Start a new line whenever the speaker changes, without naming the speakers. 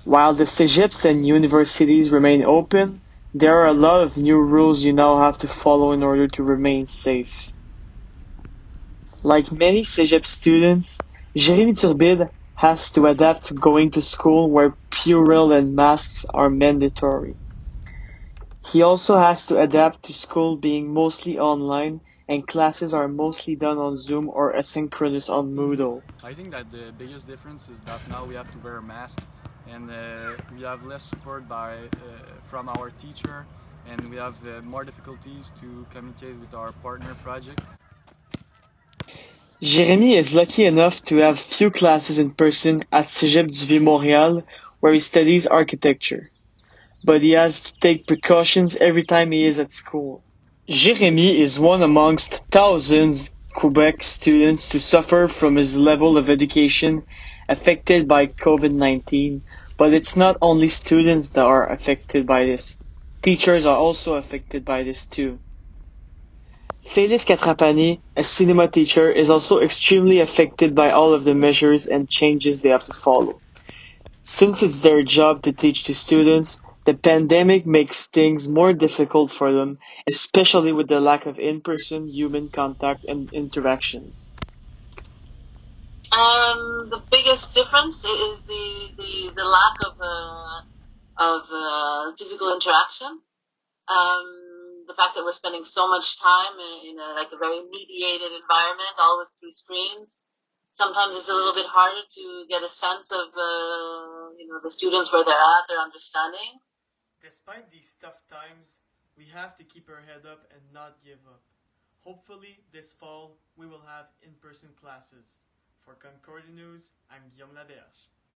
While the cegeps and universities remain open, there are a lot of new rules you now have to follow in order to remain safe. Like many cégep students, Jérémy Turbide has to adapt to going to school where Purell and masks are mandatory. He also has to adapt to school being mostly online and classes are mostly done on Zoom or asynchronous on Moodle.
I think that the biggest difference is that now we have to wear a mask, and we have less support from our teacher, and we have more difficulties to communicate with our partner project.
Jérémy is lucky enough to have few classes in person at Cégep du Vieux-Montréal where he studies architecture, but he has to take precautions every time he is at school. Jérémy is one amongst thousands Quebec students to suffer from his level of education affected by COVID-19, but it's not only students that are affected by this. Teachers are also affected by this too. Félix Catrapani, a cinema teacher, is also extremely affected by all of the measures and changes they have to follow. Since it's their job to teach the students, the pandemic makes things more difficult for them, especially with the lack of in-person human contact and interactions.
The biggest difference is the lack of physical interaction. The fact that we're spending so much time in like a very mediated environment, always through screens. Sometimes it's a little bit harder to get a sense of the students where they're at, their understanding.
Despite these tough times, we have to keep our head up and not give up. Hopefully, this fall, we will have in-person classes. For Concordia News, I'm Guillaume Laberge.